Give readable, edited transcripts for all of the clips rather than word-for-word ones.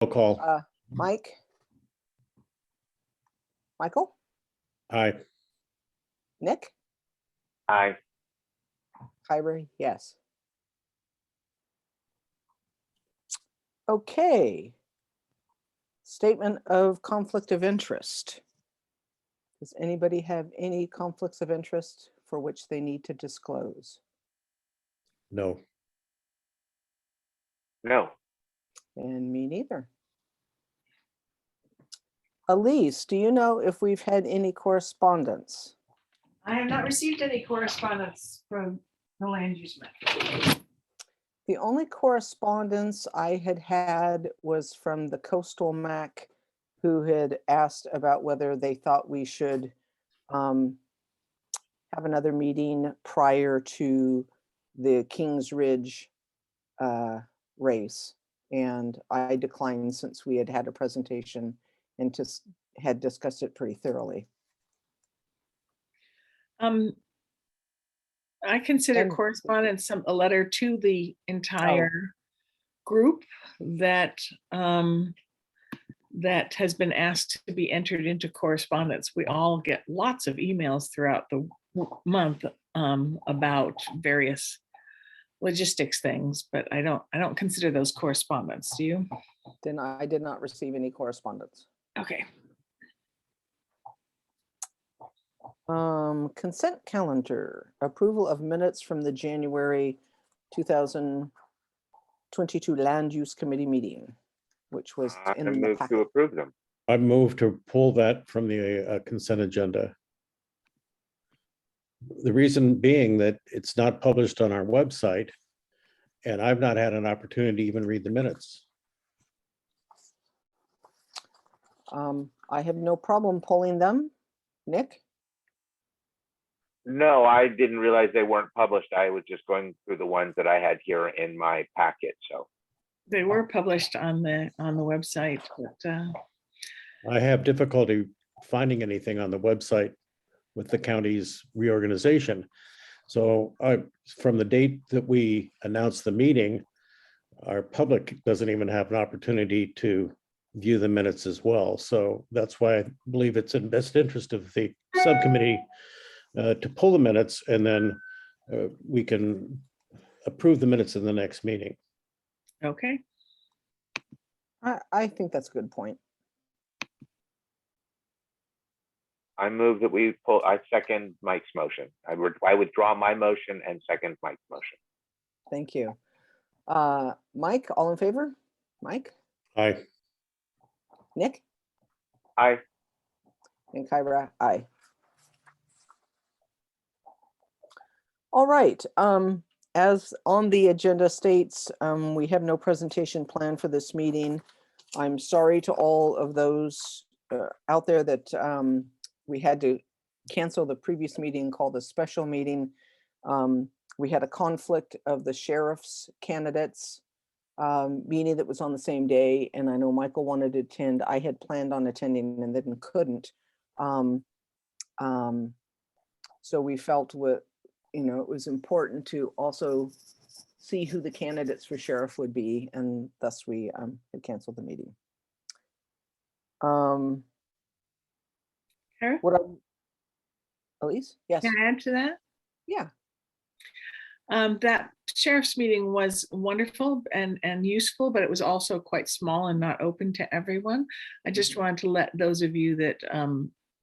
Roll call. Michael, Aye. Nick, Aye. Kyra, yes. Okay. Statement of conflict of interest. Does anybody have any conflicts of interest for which they need to disclose? No. No. And me neither. Elise, do you know if we've had any correspondence? I have not received any correspondence from the land use map. The only correspondence I had was from the Coastal MAC, who had asked about whether they thought we should have another meeting prior to the Kings Ridge race. And I declined since we had a presentation and just had discussed it pretty thoroughly. I consider And- correspondence a letter to the entire group that that has been asked to be entered into correspondence. We all get lots of emails throughout the month about various logistics things, but I don't consider those correspondence. Do you? Then I did not receive any correspondence. Okay. Consent calendar, approval of minutes from the January 2022 Land Use Committee meeting, which was I in the move to packet. approve them. I move to pull that from the consent agenda. The reason being that it's not published on our website, and I've not had an opportunity to even read the minutes. I have no problem pulling them. Nick? No, I didn't realize they weren't published. I was just going through the ones that I had here in my packet, so. They were published on the website, but I have difficulty finding anything on the website with the county's reorganization. So from the date that we announced the meeting, our public doesn't even have an opportunity to view the minutes as well. So that's why I believe it's in best interest of the subcommittee to pull the minutes, and then we can approve the minutes in the next meeting. okay. I think that's a good point. I move that we pull, I second Mike's motion. I withdraw my motion and second Mike's motion. Thank you. Mike, all in favor? Mike? Aye. Nick? Aye. And Kyra, aye. All right, as on the agenda states, we have no presentation planned for this meeting. I'm sorry to all of those out there that we had to cancel the previous meeting called a special meeting. We had a conflict of the sheriff's candidates meeting that was on the same day, and I know Michael wanted to attend. I had planned on attending and then couldn't. So we felt it was important to also see who the candidates for sheriff would be, and thus we had canceled the meeting. Kara, Elise? Yes. can I add to that? Yeah. That sheriff's meeting was wonderful and useful, but it was also quite small and not open to everyone. I just wanted to let those of you that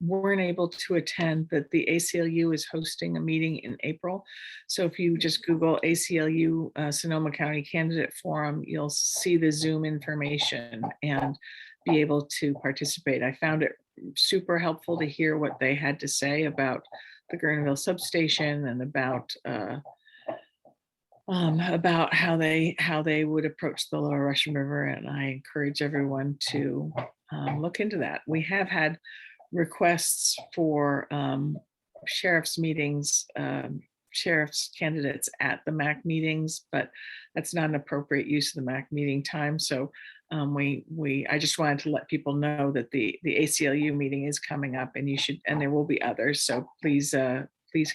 weren't able to attend that the ACLU is hosting a meeting in April. So if you just Google ACLU Sonoma County Candidate Forum, you'll see the Zoom information and be able to participate. I found it super helpful to hear what they had to say about the Guerneville substation and about how they would approach the Lower Russian River, and I encourage everyone to look into that. We have had requests for sheriff's meetings, sheriff's candidates at the MAC meetings, but that's not an appropriate use of the MAC meeting time. So I just wanted to let people know that the ACLU meeting is coming up, and there will be others. So please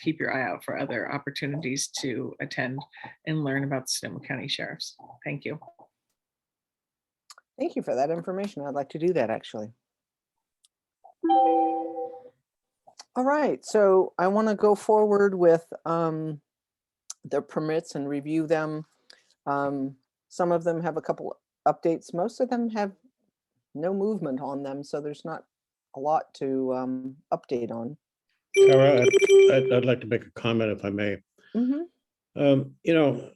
keep your eye out for other opportunities to attend and learn about the Sonoma County Sheriffs. Thank you. Thank you for that information. I'd like to do that, actually. All right, so I want to go forward with the permits and review them. Some of them have a couple updates. Most of them have no movement on them, so there's not a lot to update on. Kyra, I'd like to make a comment if I may. Mhm. You know,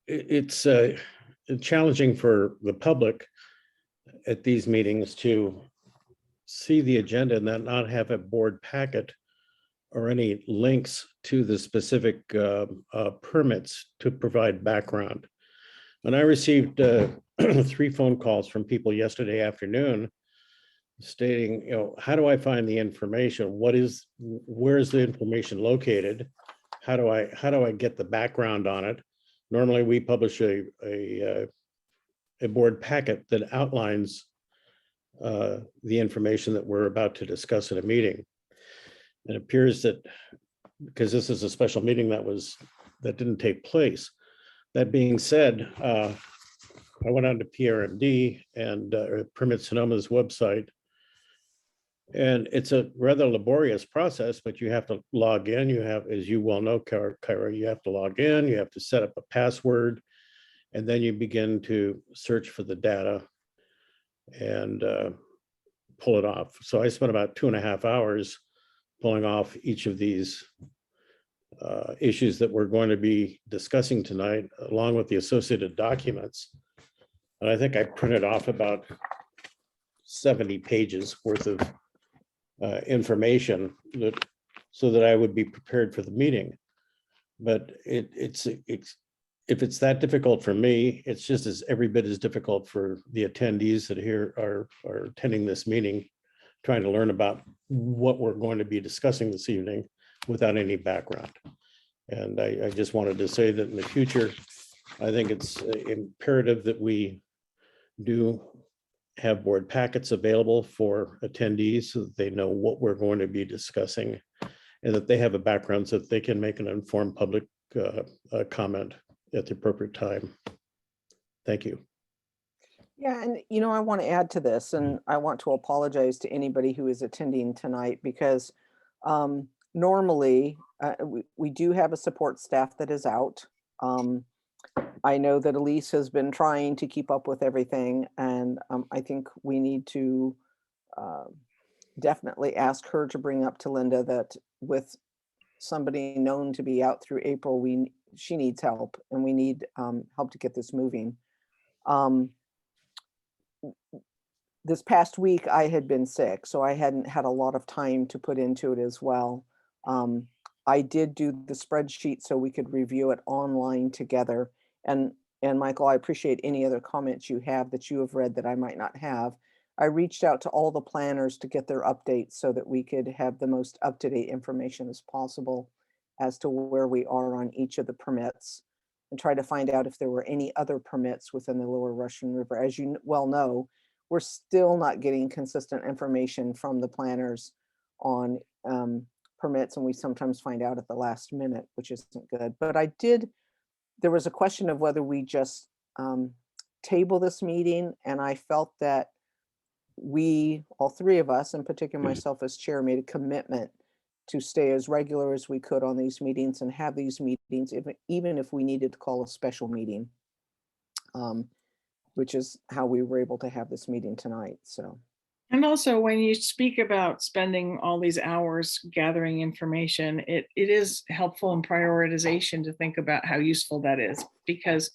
it's challenging for the public at these meetings to see the agenda and then not have a board packet or any links to the specific permits to provide background. And I received 3 phone calls from people yesterday afternoon stating, you know, how do I find the information? Where's the information located? How do I get the background on it? Normally we publish a board packet that outlines the information that we're about to discuss at a meeting. It appears that because this is a special meeting that didn't take place. That being said, I went on to PRMD and Permit Sonoma's website. And it's a rather laborious process, but you have to log in. You have, as you well know, Kyra, you have to log in, you have to set up a password, and then you begin to search for the data and pull it off. So I spent about 2.5 hours pulling off each of these issues that we're going to be discussing tonight, along with the associated documents. And I think I printed off about 70 pages worth of information so that I would be prepared for the meeting. But if it's that difficult for me, it's just as every bit as difficult for the attendees that here are attending this meeting, trying to learn about what we're going to be discussing this evening without any background. And I just wanted to say that in the future, I think it's imperative that we do have board packets available for attendees so that they know what we're going to be discussing and that they have a background so that they can make an informed public comment at the appropriate time. Thank you. Yeah, and I want to add to this, and I want to apologize to anybody who is attending tonight because normally we do have a support staff that is out. I know that Elise has been trying to keep up with everything, and I think we need to definitely ask her to bring up to Linda that with somebody known to be out through April, she needs help, and we need help to get this moving. This past week I had been sick, so I hadn't had a lot of time to put into it as well. I did do the spreadsheet so we could review it online together. And Michael, I appreciate any other comments you have that you have read that I might not have. I reached out to all the planners to get their updates so that we could have the most up-to-date information as possible as to where we are on each of the permits and try to find out if there were any other permits within the Lower Russian River. As you well know, we're still not getting consistent information from the planners on permits, and we sometimes find out at the last minute, which isn't good. But there was a question of whether we just table this meeting, and I felt that we, all 3 of us, in particular myself as chair, made a commitment to stay as regular as we could on these meetings and have these meetings, even if we needed to call a special meeting, which is how we were able to have this meeting tonight. So. And also, when you speak about spending all these hours gathering information, it is helpful in prioritization to think about how useful that is, because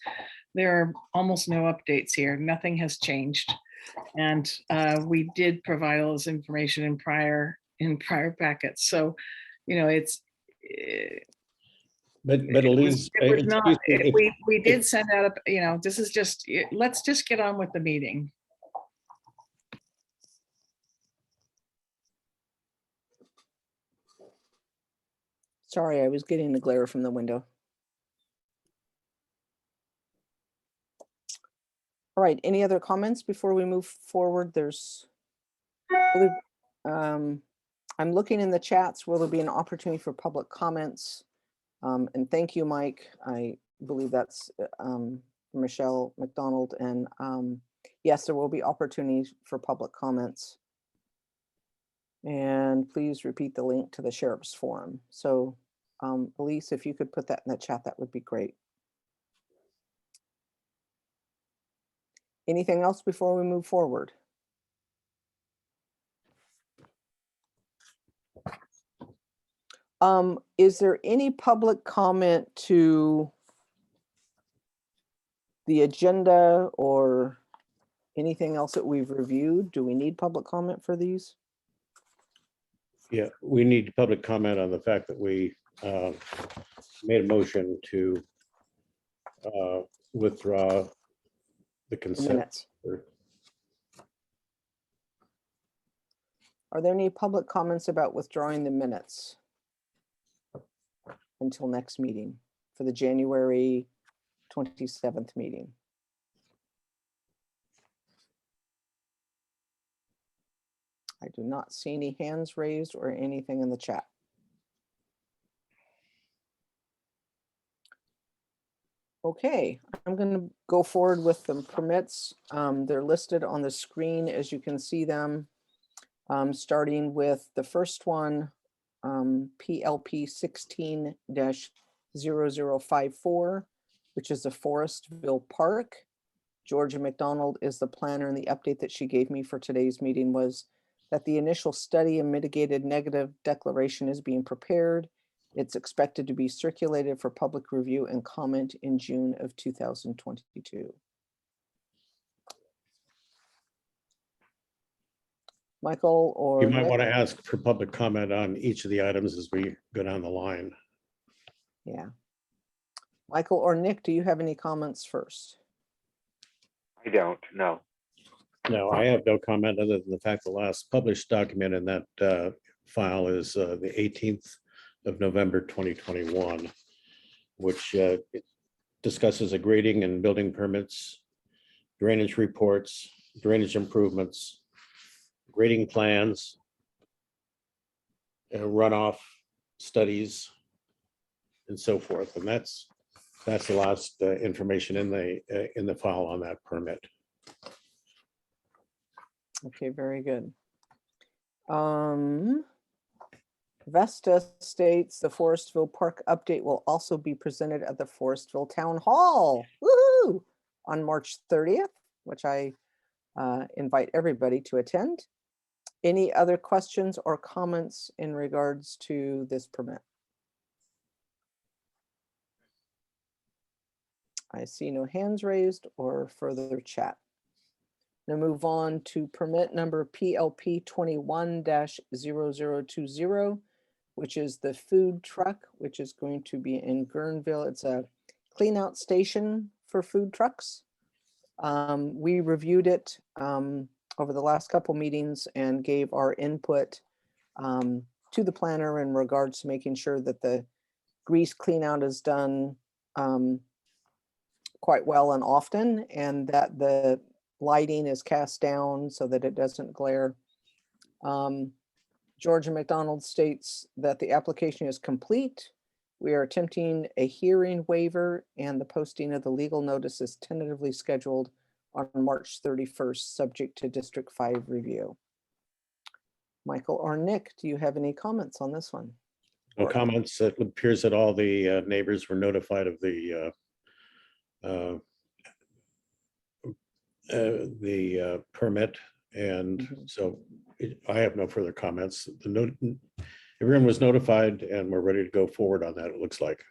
there are almost no updates here. Nothing has changed. And we did provide all this information in prior packets. So, it's. But Elise, it was not, we did send out this is just, let's just get on with the meeting. Sorry, I was getting the glare from the window. All right, any other comments before we move forward? I'm looking in the chats. Will there be an opportunity for public comments? And thank you, Mike. I believe that's Michelle McDonald. And Yes, there will be opportunities for public comments. And please repeat the link to the sheriff's forum. So Elise, if you could put that in the chat, that would be great. Anything else before we move forward? Is there any public comment to the agenda or anything else that we've reviewed? Do we need public comment for these? Yeah, we need public comment on the fact that we made a motion to withdraw the The consent. minutes. Are there any public comments about withdrawing the minutes until next meeting for the January 27th meeting? I do not see any hands raised or anything in the chat. Okay, I'm going to go forward with the permits. They're listed on the screen as you can see them. Starting with the first one, PLP 16-0054, which is the Forestville Park. Georgia McDonald is the planner, and the update that she gave me for today's meeting was that the initial study and mitigated negative declaration is being prepared. It's expected to be circulated for public review and comment in June of 2022. Michael or You might Nick? want to ask for public comment on each of the items as we go down the line. Yeah. Michael or Nick, do you have any comments first? I don't, no. No, I have no comment other than the fact the last published document in that file is the 18th of November 2021, which it discusses a grading and building permits, drainage reports, drainage improvements, grading plans, runoff studies, and so forth. And that's the last information in the file on that permit. Okay, very good. Vesta states the Forestville Park update will also be presented at the Forestville Town Hall, woohoo, on March 30th, which I invite everybody to attend. Any other questions or comments in regards to this permit? I see no hands raised or further chat. Now move on to permit number PLP 21-0020, which is the food truck, which is going to be in Guerneville. It's a clean out station for food trucks. We reviewed it over the last couple meetings and gave our input to the planner in regards to making sure that the grease clean out is done quite well and often, and that the lighting is cast down so that it doesn't glare. Georgia McDonald states that the application is complete. We are attempting a hearing waiver, and the posting of the legal notice is tentatively scheduled on March 31st, subject to District 5 review. Michael or Nick, do you have any comments on this one? No comments. It appears that all the neighbors were notified of the permit, and so I have no further comments. Everyone was notified, and we're ready to go forward on that, it looks like.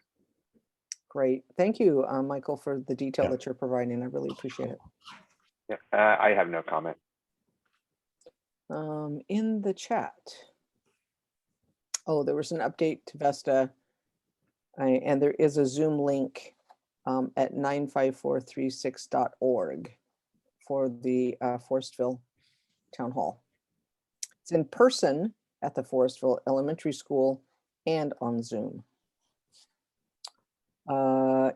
Great. Thank you, Michael, for the detail Yeah. that you're providing. I really appreciate it. Yeah, I have no comment. In the chat. Oh, there was an update to Vesta, and there is a Zoom link at 95436.org for the Forestville Town Hall. It's in person at the Forestville Elementary School and on Zoom.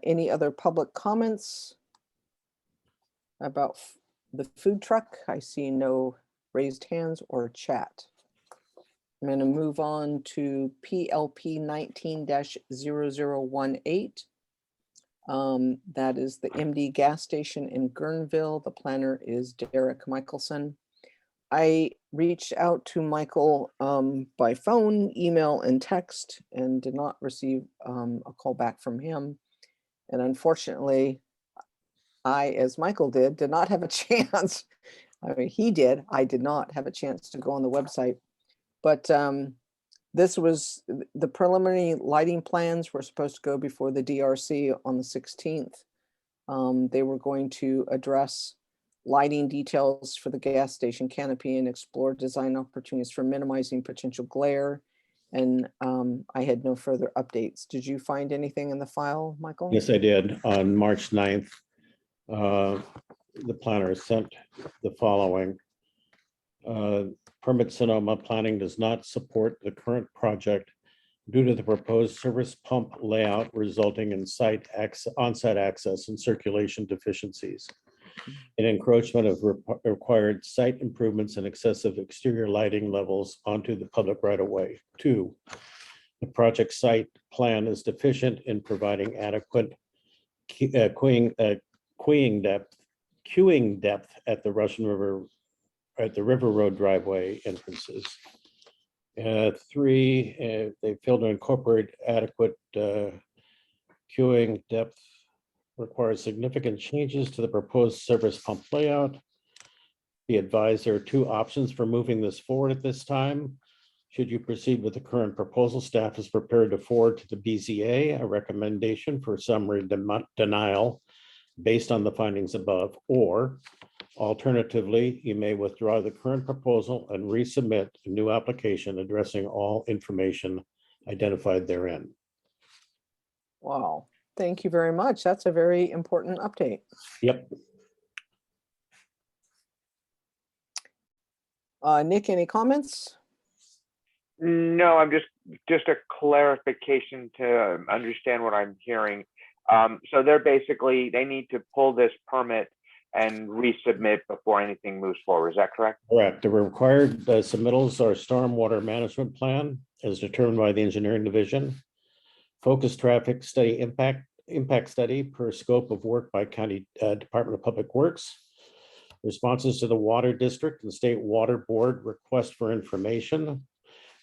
Any other public comments about the food truck? I see no raised hands or chat. I'm going to move on to PLP 19-0018. That is the MD gas station in Guerneville. The planner is Derek Michelson. I reached out to Michael by phone, email, and text, and did not receive a call back from him. And unfortunately, I, as Michael did not have a chance. I mean, he did. I did not have a chance to go on the website. But this was the preliminary lighting plans were supposed to go before the DRC on the 16th. They were going to address lighting details for the gas station canopy and explore design opportunities for minimizing potential glare. And I had no further updates. Did you find anything in the file, Michael? Yes, I did. On March 9th, the planner sent the following. Permit Sonoma Planning does not support the current project due to the proposed service pump layout resulting in on-site access and circulation deficiencies. An encroachment of required site improvements and excessive exterior lighting levels onto the public right-of-way. 2, the project site plan is deficient in providing adequate queuing depth at the Russian River, at the River Road driveway entrances. 3, they failed to incorporate adequate queuing depth, requires significant changes to the proposed service pump layout. Be advised there are 2 options for moving this forward at this time. Should you proceed with the current proposal, staff is prepared to forward to the BZA a recommendation for summary denial based on the findings above, or alternatively, you may withdraw the current proposal and resubmit a new application addressing all information identified therein. Wow, thank you very much. That's a very important update. Yep. Nick, any comments? No, I'm just a clarification to understand what I'm hearing. So they're basically, they need to pull this permit and resubmit before anything moves forward. Is that correct? Correct. The required submittals are stormwater management plan as determined by the engineering division, focused traffic study impact study per scope of work by County Department of Public Works, responses to the Water District and State Water Board request for information.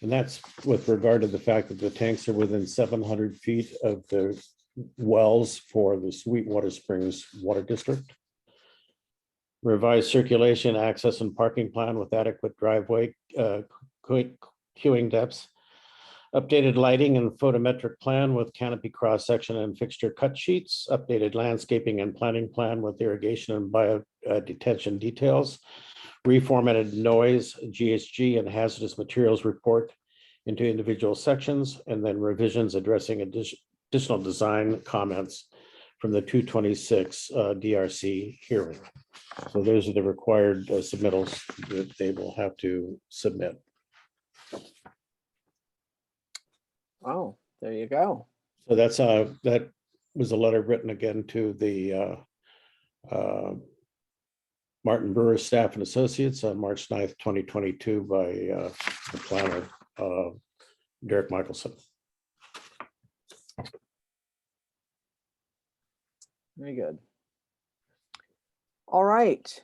And that's with regard to the fact that the tanks are within 700 feet of the wells for the Sweetwater Springs Water District. Revised circulation, access, and parking plan with adequate driveway queuing depths. Updated lighting and photometric plan with canopy cross-section and fixture cut sheets. Updated landscaping and planting plan with irrigation and bio detention details. Reformatted noise, GHG, and hazardous materials report into individual sections, and then revisions addressing additional design comments from the 226 DRC hearing. So those are the required submittals that they will have to submit. Oh, there you go. So that's that was a letter written again to the Martin Brewer Staff and Associates on March 9th, 2022 by the planner, Derek Michelson. Very good. All right.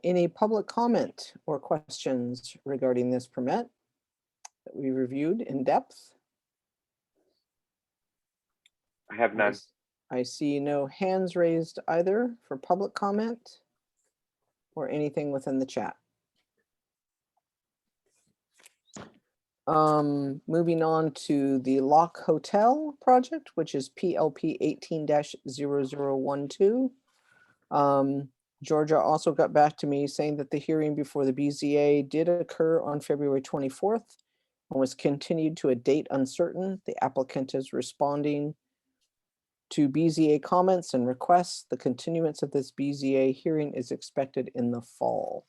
Any public comment or questions regarding this permit that we reviewed in depth? I have none. I see no hands raised either for public comment or anything within the chat. Moving on to the Lock Hotel project, which is PLP 18-0012. Georgia also got back to me saying that the hearing before the BZA did occur on February 24th and was continued to a date uncertain. The applicant is responding to BZA comments and requests. The continuance of this BZA hearing is expected in the fall.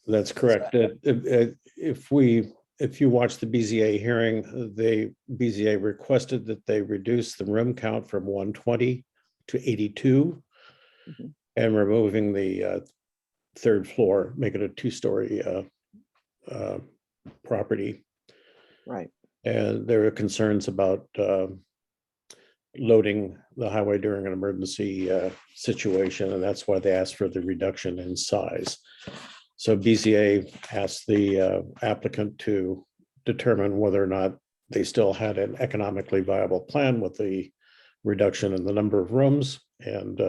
That's correct. If you watch the BZA hearing, the BZA requested that they reduce the room count from 120 to 82 and removing the 3rd floor, make it a 2-story property. Right. And there are concerns about loading the highway during an emergency situation, and that's why they asked for the reduction in size. So BZA asked the applicant to determine whether or not they still had an economically viable plan with the reduction in the number of rooms, and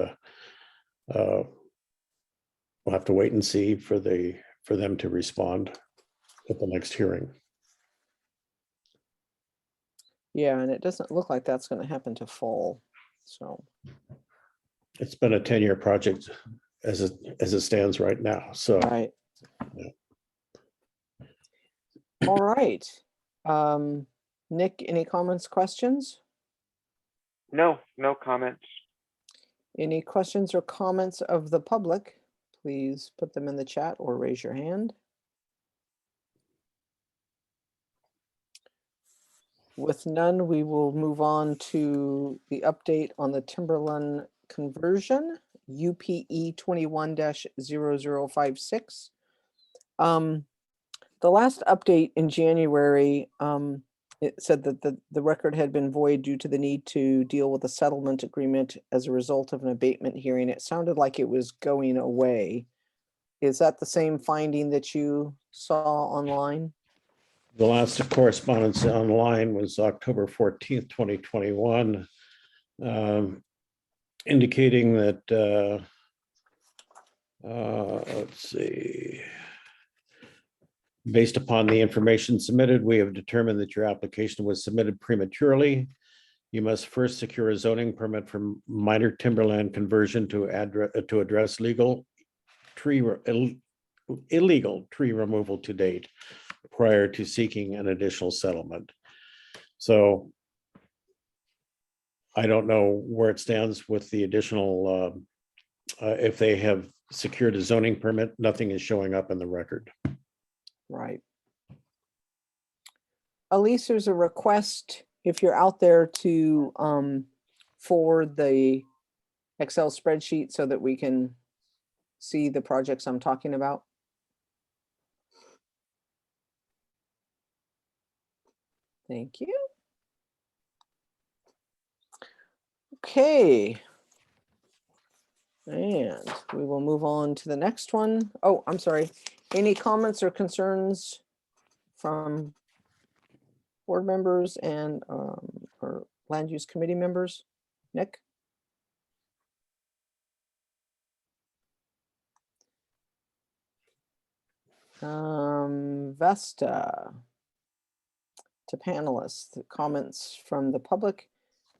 we'll have to wait and see for them to respond at the next hearing. Yeah, and it doesn't look like that's going to happen to fall. So, It's been a 10-year project as it stands right now. So right. Yeah. All right. Nick, any comments, questions? No, no comments. Any questions or comments of the public? Please put them in the chat or raise your hand. With none, we will move on to the update on the Timberland conversion, UPE 21-0056. The last update in January, it said that the record had been void due to the need to deal with a settlement agreement as a result of an abatement hearing. It sounded like it was going away. Is that the same finding that you saw online? the last correspondence online was October 14th, 2021, indicating that, let's see, based upon the information submitted, we have determined that your application was submitted prematurely. You must first secure a zoning permit for minor timberland conversion to address illegal tree removal to date prior to seeking an additional settlement. So I don't know where it stands with the additional, if they have secured a zoning permit, nothing is showing up in the record. Right. Elise, there's a request, if you're out there, to forward the Excel spreadsheet so that we can see the projects I'm talking about. Thank you. Okay. And we will move on to the next one. Oh, I'm sorry. Any comments or concerns from board members and or land use committee members? Nick? Vesta. To panelists, the comments from the public.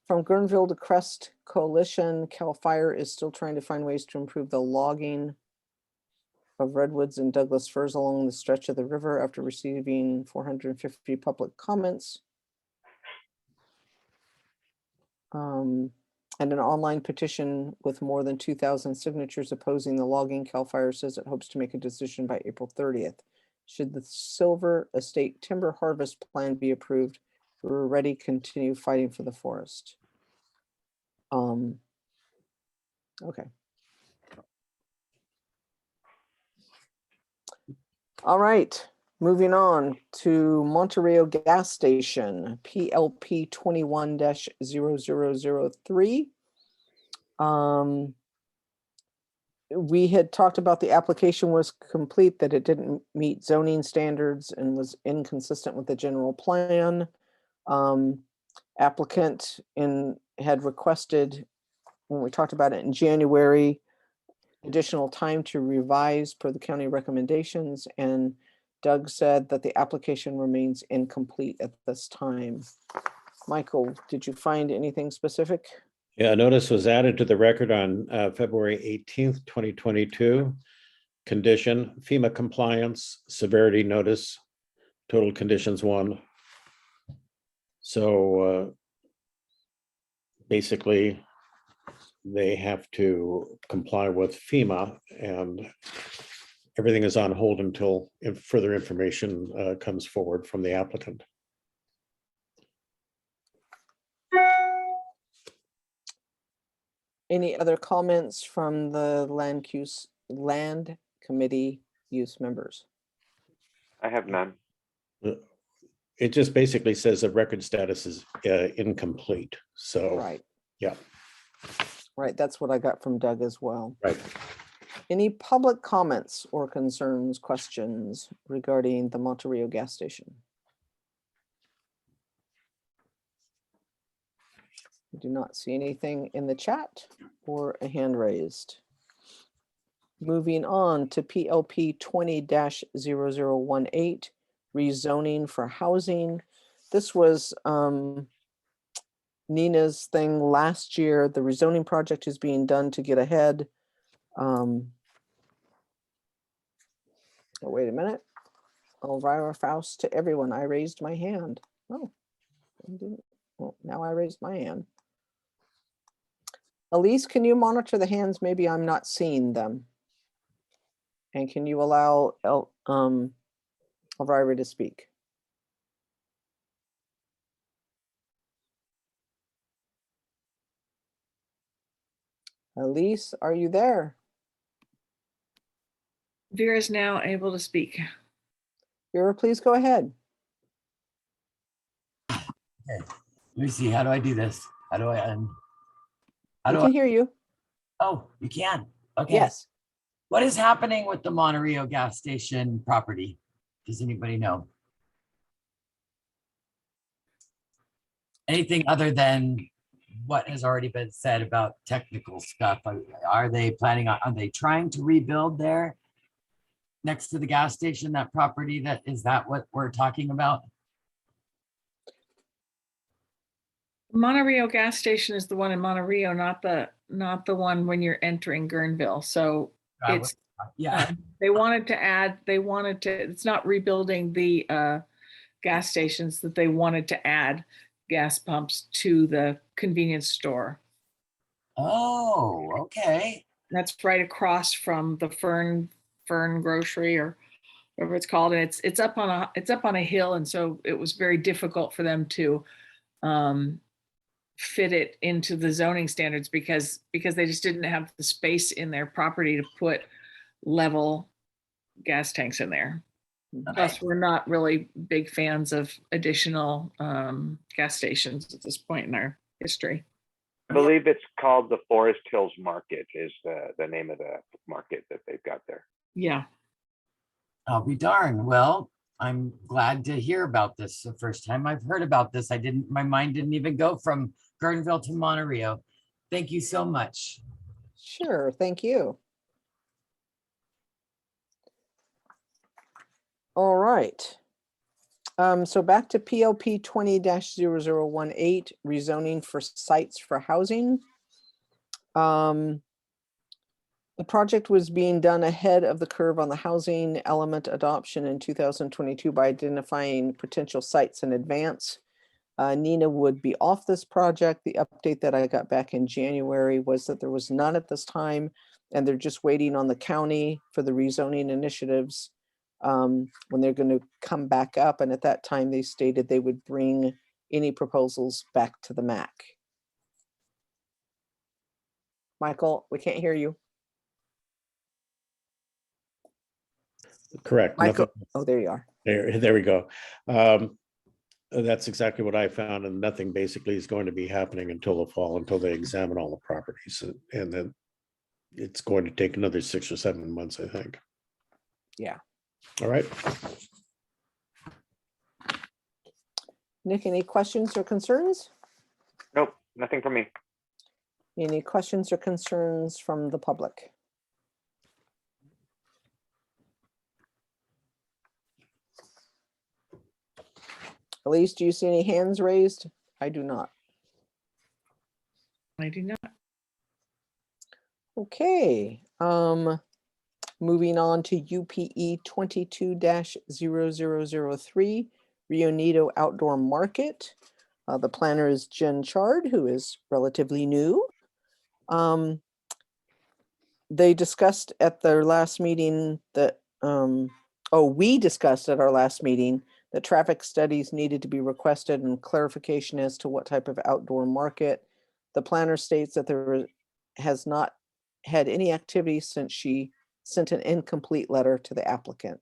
From Guerneville to Crest Coalition, CAL FIRE is still trying to find ways to improve the logging of redwoods and Douglas firs along the stretch of the river after receiving 450 public comments. And an online petition with more than 2,000 signatures opposing the logging. CAL FIRE says it hopes to make a decision by April 30th. Should the Silver Estate timber harvest plan be approved, we're ready to continue fighting for the forest. Okay. All right, moving on to Monterey Gas Station, PLP 21-0003. We had talked about the application was complete, that it didn't meet zoning standards and was inconsistent with the general plan. Applicant had requested, when we talked about it in January, additional time to revise per the county recommendations, and Doug said that the application remains incomplete at this time. Michael, did you find anything specific? Yeah, a notice was added to the record on February 18th, 2022. Condition, FEMA compliance, severity notice, total conditions 1. So basically, they have to comply with FEMA, and everything is on hold until further information comes forward from the applicant. Any other comments from the land committee use members? I have none. it just basically says the record status is incomplete. So, Right, yeah, right. That's what I got from Doug as well. right. Any public comments or concerns, questions regarding the Monterey gas station? I do not see anything in the chat or a hand raised. Moving on to PLP 20-0018, rezoning for housing. This was Nina's thing last year. The rezoning project is being done to get ahead. Oh, wait a minute. Elvira Faust to everyone. I raised my hand. Oh, I didn't. Well, now I raised my hand. Elise, can you monitor the hands? Maybe I'm not seeing them. And can you allow Elvira to speak? Elise, are you there? Vera is now able to speak. Vera, please go ahead. Okay, let me see. How do I do this? How do I We can hear you. Oh, you can. Okay. Yes. What is happening with the Monterey gas station property? Does anybody know? Anything other than what has already been said about technical stuff? Are they planning on, are they trying to rebuild there next to the gas station, that property? Is that what we're talking about? Monterey gas station is the one in Monterey, not the one when you're entering Guerneville. So it's Yeah. they wanted to, it's not rebuilding the gas stations, that they wanted to add gas pumps to the convenience store. Oh, okay. That's right across from the Fern Grocery or whatever it's called. And it's up on a hill. And so it was very difficult for them to fit it into the zoning standards because they just didn't have the space in their property to put level gas tanks in there. Plus, we're not really big fans of additional gas stations at this point in our history. I believe it's called the Forest Hills Market is the name of the market that they've got there. Yeah. I'll be darned. Well, I'm glad to hear about this. The first time I've heard about this, my mind didn't even go from Guerneville to Monterey. Thank you so much. Sure. Thank you. All right. So back to PLP 20-0018, rezoning for sites for housing. The project was being done ahead of the curve on the housing element adoption in 2022 by identifying potential sites in advance. Nina would be off this project. The update that I got back in January was that there was none at this time, and they're just waiting on the county for the rezoning initiatives when they're going to come back up. And at that time, they stated they would bring any proposals back to the MAC. Michael, we can't hear you. Correct. Michael, Nothing. oh, there you are. There we go. That's exactly what I found, and nothing basically is going to be happening until the fall, until they examine all the properties, and then it's going to take another 6 or 7 months, I think. Yeah. All right. Nick, any questions or concerns? Nope, nothing for me. Any questions or concerns from the public? Elise, do you see any hands raised? I do not. I do not. Okay, moving on to UPE 22-0003, Rio Neto Outdoor Market. The planner is Jen Chard, who is relatively new. They discussed at their last meeting that, we discussed at our last meeting that traffic studies needed to be requested and clarification as to what type of outdoor market. The planner states that there has not had any activity since she sent an incomplete letter to the applicant.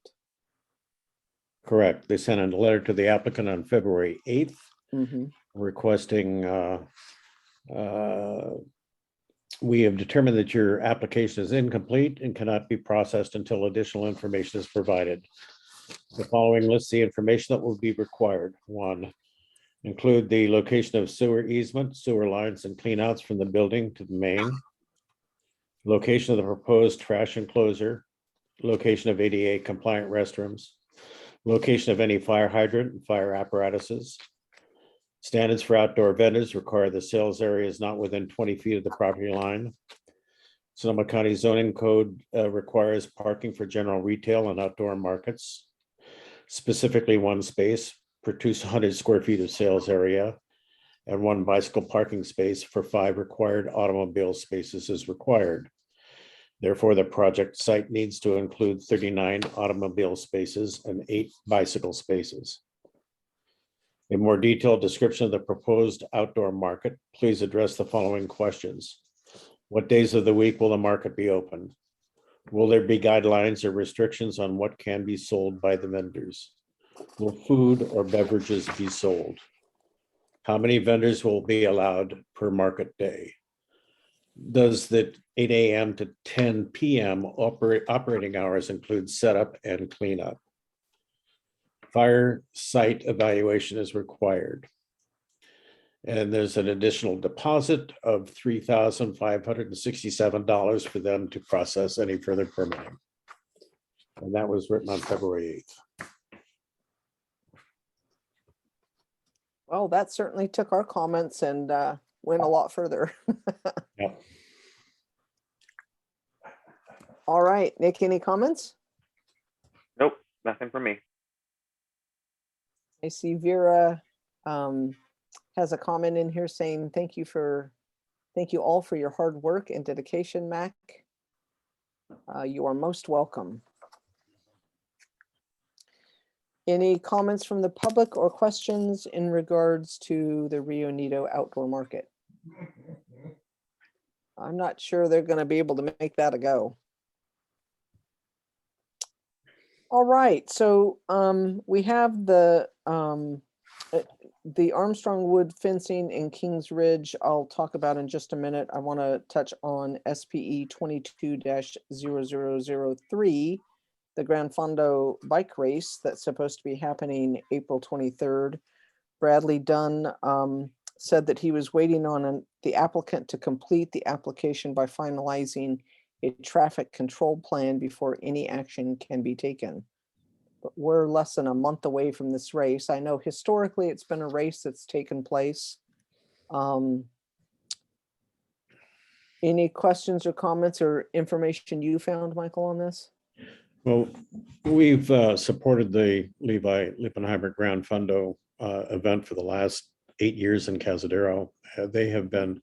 Correct. They sent a letter to the applicant on February 8th Mhm. requesting, we have determined that your application is incomplete and cannot be processed until additional information is provided. The following lists the information that will be required. One, include the location of sewer easement, sewer lines, and cleanouts from the building to the main. Location of the proposed trash enclosure, location of ADA compliant restrooms, location of any fire hydrant and fire apparatuses. Standards for outdoor vendors require the sales area is not within 20 feet of the property line. Sonoma County zoning code requires parking for general retail and outdoor markets, specifically one space per 200 square feet of sales area, and one bicycle parking space for 5 required automobile spaces is required. Therefore, the project site needs to include 39 automobile spaces and 8 bicycle spaces. A more detailed description of the proposed outdoor market, please address the following questions. What days of the week will the market be open? Will there be guidelines or restrictions on what can be sold by the vendors? Will food or beverages be sold? How many vendors will be allowed per market day? Does the 8 a.m. to 10 p.m. operating hours include setup and cleanup? Fire site evaluation is required. And there's an additional deposit of $3,567 for them to process any further permitting. And that was written on February 8th. Well, that certainly took our comments and went a lot further. Yep. All right, Nick, any comments? Nope, nothing for me. I see Vera has a comment in here saying, thank you all for your hard work and dedication, Mac. You are most welcome. Any comments from the public or questions in regards to the Rio Nito outdoor market? I'm not sure they're going to be able to make that a go. All right, so we have the Armstrong Wood fencing in Kings Ridge. I'll talk about in just a minute. I want to touch on SPE 22-0003, the Gran Fondo bike race that's supposed to be happening April 23rd. Bradley Dunn said that he was waiting on the applicant to complete the application by finalizing a traffic control plan before any action can be taken. But we're less than a month away from this race. I know historically it's been a race that's taken place. Any questions or comments or information you found, Michael, on this? Well, we've supported the Levi Lippenheimer Gran Fondo event for the last 8 years in Cazadero. They have been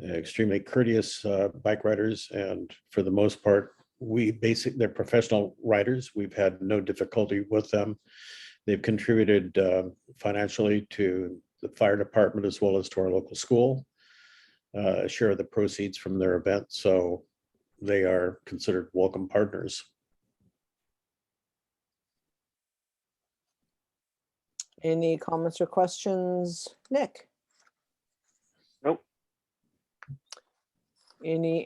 extremely courteous bike riders, and for the most part, they're professional riders. We've had no difficulty with them. They've contributed financially to the fire department as well as to our local school, share of the proceeds from their event. So they are considered welcome partners. Any comments or questions, Nick? Nope. Any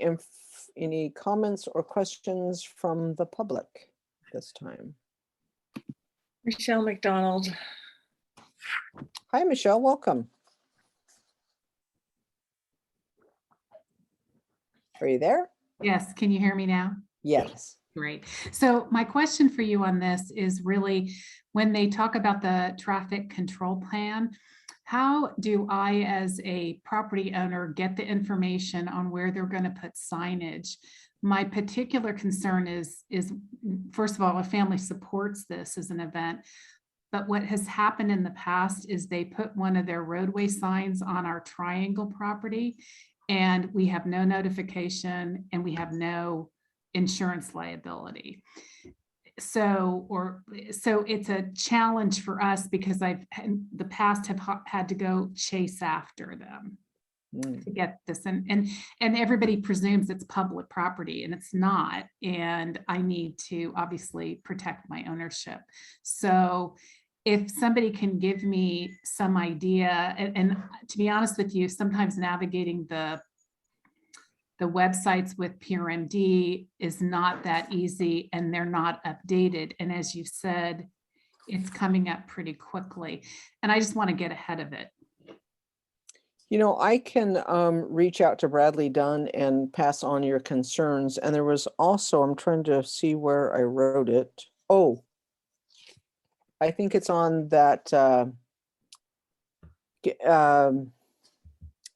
comments or questions from the public this time? Michelle McDonald. Hi, Michelle, welcome. Are you there? Yes, can you hear me now? Yes. Great. So my question for you on this is really, when they talk about the traffic control plan, how do I, as a property owner, get the information on where they're going to put signage? My particular concern is first of all, a family supports this as an event, but what has happened in the past is they put one of their roadway signs on our Triangle property, and we have no notification and we have no insurance liability. So it's a challenge for us because I've in the past have had to go chase after them. Mm. to get this, and everybody presumes it's public property, and it's not, and I need to obviously protect my ownership. So if somebody can give me some idea, and to be honest with you, sometimes navigating the websites with PRMD is not that easy, and they're not updated, and as you said, it's coming up pretty quickly, and I just want to get ahead of it. You know, I can reach out to Bradley Dunn and pass on your concerns. And there was also, I'm trying to see where I wrote it. Oh, I think it's on that.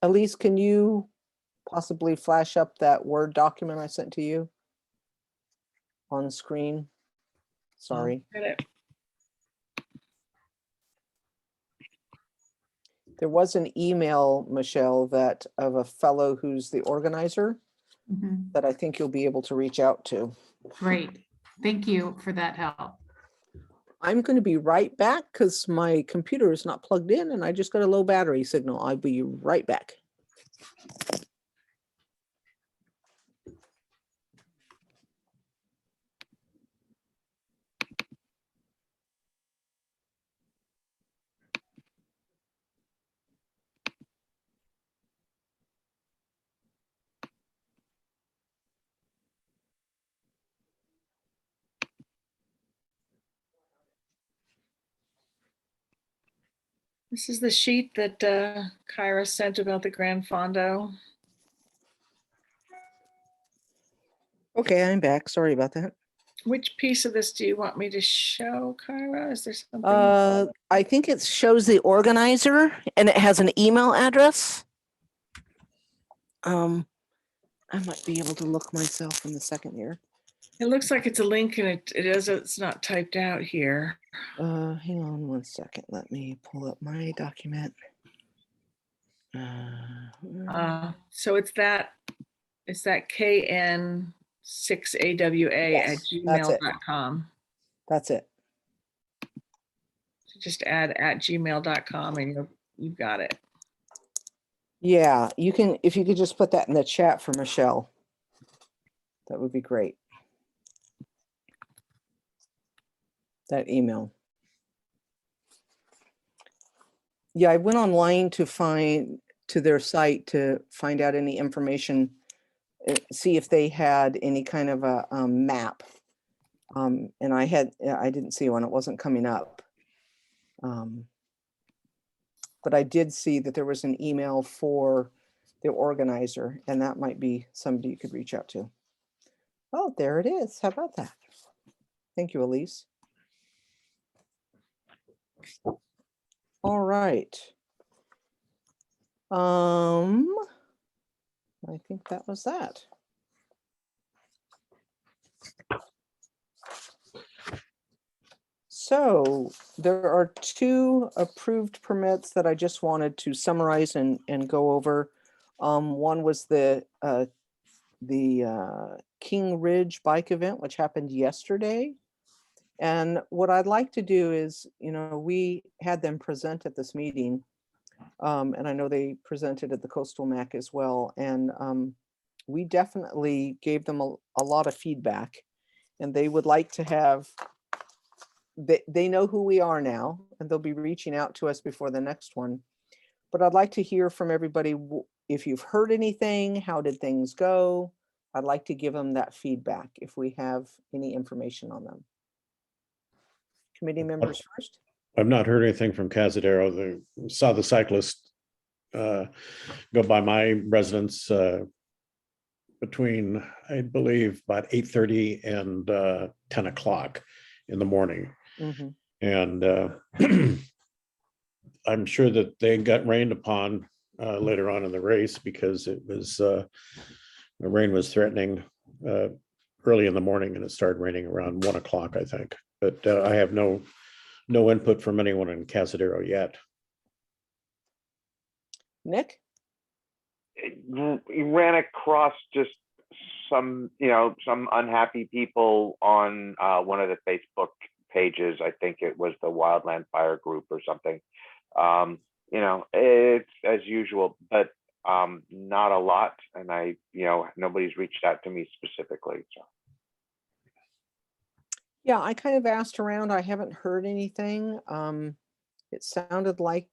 Elise, can you possibly flash up that Word document I sent to you on screen? Sorry. Got it. There was an email, Michelle, that of a fellow who's the organizer Mhm. that I think you'll be able to reach out to. Great. Thank you for that help. I'm going to be right back because my computer is not plugged in and I just got a low battery signal. I'll be right back. This is the sheet that Kyra sent about the Grand Fondo. Okay, I'm back. Sorry about that. Which piece of this do you want me to show, Kyra? Is there something? I think it shows the organizer and it has an email address. I might be able to look myself in a second here. It looks like it's a link and it's not typed out here. Hang on one second. Let me pull up my document. So it's that KN6AWA Yes, at that's it. gmail.com. That's it. So just add at gmail.com and you've got it. Yeah, you can, if you could just put that in the chat for Michelle, that would be great. That email. Yeah, I went online to their site to find out any information, see if they had any kind of a map. And I didn't see one, it wasn't coming up. But I did see that there was an email for the organizer, and that might be somebody you could reach out to. Oh, there it is. How about that? Thank you, Elise. All right. I think that was that. So there are 2 approved permits that I just wanted to summarize and go over. One was the King Ridge bike event, which happened yesterday. And what I'd like to do is, you know, we had them present at this meeting. And I know they presented at the Coastal MAC as well. And we definitely gave them a lot of feedback, and they would like to have, they know who we are now, and they'll be reaching out to us before the next one. But I'd like to hear from everybody, if you've heard anything, how did things go? I'd like to give them that feedback if we have any information on them. Committee members first. I've not heard anything from Cazadero. Saw the cyclist go by my residence between, I believe, about 8:30 and 10 o'clock in the morning. Mhm. And I'm sure that they got rained upon later on in the race, because it was the rain was threatening early in the morning, and it started raining around 1 o'clock, I think. But I have no input from anyone in Cazadero yet. Nick? You ran across just some unhappy people on one of the Facebook pages. I think it was the Wildland Fire Group or something. It's as usual, but Not a lot, and nobody's reached out to me specifically. So Yeah, I kind of asked around. I haven't heard anything. It sounded like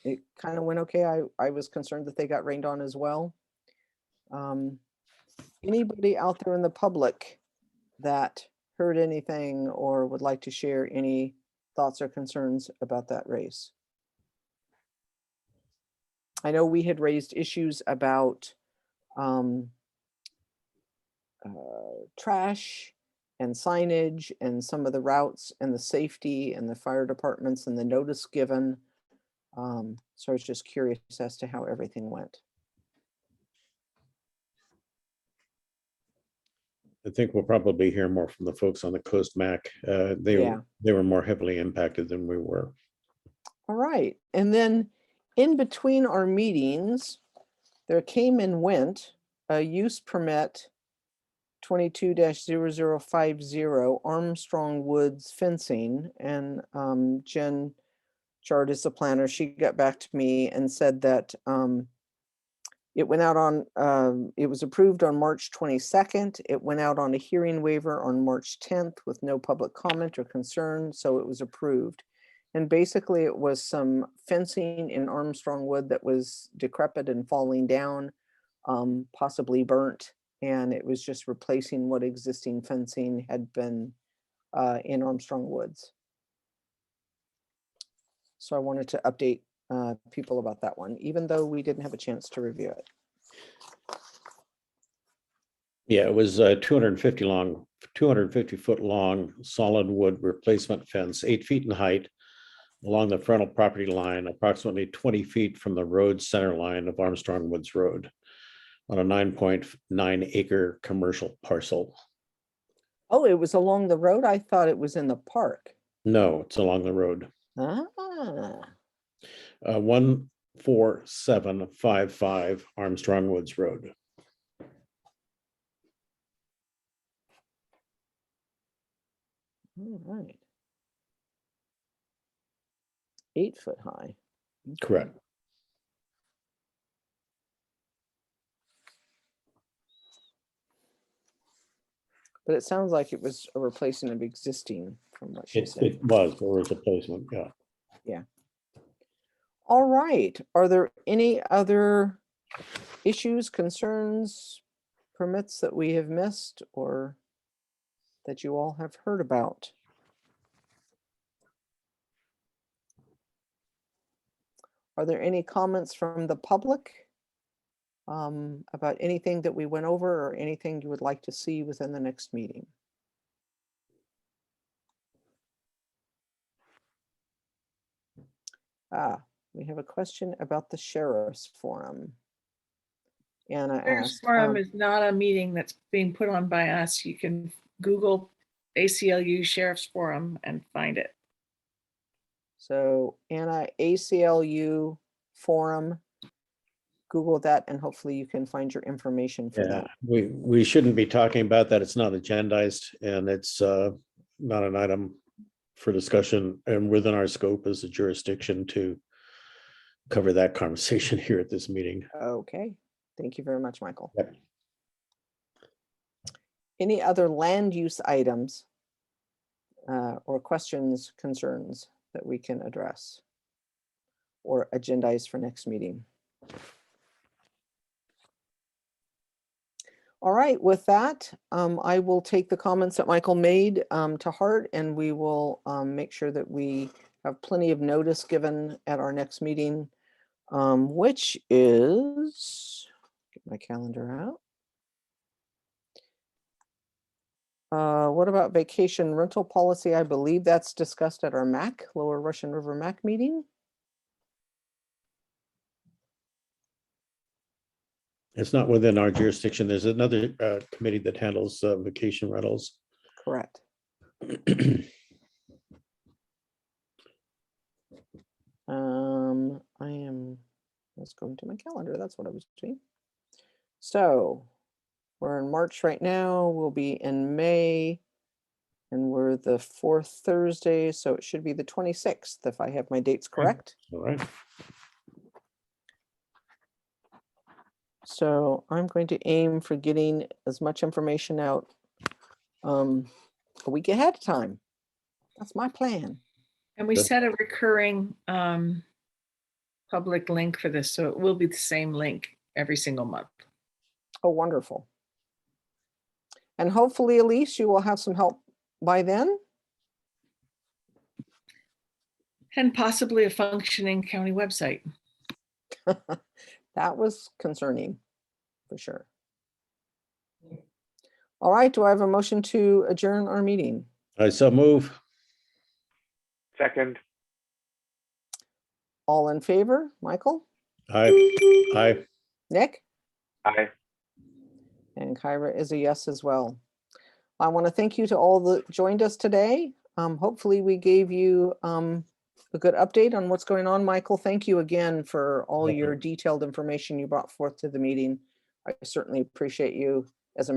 it kind of went okay. I was concerned that they got rained on as well. Anybody out there in the public that heard anything or would like to share any thoughts or concerns about that race? I know we had raised issues about trash and signage and some of the routes and the safety and the fire departments and the notice given. So I was just curious as to how everything went. I think we'll probably hear more from the folks on the Coast Mac. Yeah. They were more heavily impacted than we were. All right. And then in between our meetings, there came and went a use permit 22-0050 Armstrong Woods fencing. And Jen Chard is the planner. She got back to me and said that it went out on, it was approved on March 22nd. It went out on a hearing waiver on March 10th with no public comment or concern, so it was approved. And basically it was some fencing in Armstrong Wood that was decrepit and falling down, possibly burnt. And it was just replacing what existing fencing had been in Armstrong Woods. So I wanted to update people about that one, even though we didn't have a chance to review it. Yeah, it was 250 foot long solid wood replacement fence, 8 feet in height along the frontal property line, approximately 20 feet from the road center line of Armstrong Woods Road on a 9.9 acre commercial parcel. Oh, it was along the road? I thought it was in the park. No, it's along the road. Ah, 14755 Armstrong Woods Road. all right. 8 foot high. Correct. But it sounds like it was a replacement of existing from what she said. It was, there was a placement, yeah. Yeah. All right. Are there any other issues, concerns, permits that we have missed or that you all have heard about? Are there any comments from the public about anything that we went over or anything you would like to see within the next meeting? We have a question about the Sheriff's Forum. Anna Sheriff's asked. Forum is not a meeting that's being put on by us. You can Google ACLU Sheriff's Forum and find it. So Anna, ACLU Forum, Google that and hopefully you can find your information for Yeah, that. we shouldn't be talking about that. It's not agendized and it's not an item for discussion and within our scope as a jurisdiction to cover that conversation here at this meeting. Okay, thank you very much, Michael. Yep. Any other land use items or questions, concerns that we can address or agendize for next meeting? All right, with that, I will take the comments that Michael made to heart, and we will make sure that we have plenty of notice given at our next meeting, which is, get my calendar out. What about vacation rental policy? I believe that's discussed at our MAC, Lower Russian River MAC meeting. It's not within our jurisdiction. There's another committee that handles vacation rentals. Correct. Let's go into my calendar. That's what I was doing. So we're in March right now. We'll be in May. And we're the 4th Thursday, so it should be the 26th if I have my dates correct. All right. So I'm going to aim for getting as much information out a week ahead of time. That's my plan. And we Good. set a recurring public link for this, so it will be the same link every single month. Oh, wonderful. And hopefully, Elise, you will have some help by then. And possibly a functioning county website. That was concerning, for sure. All right, do I have a motion to adjourn our meeting? I so move. Second, All in favor? Michael, Aye. Nick, aye. and Kyra is a yes as well. I want to thank you to all that joined us today. Hopefully we gave you a good update on what's going on. Michael, thank you again for all your detailed information you brought forth to the meeting. I certainly appreciate you as a member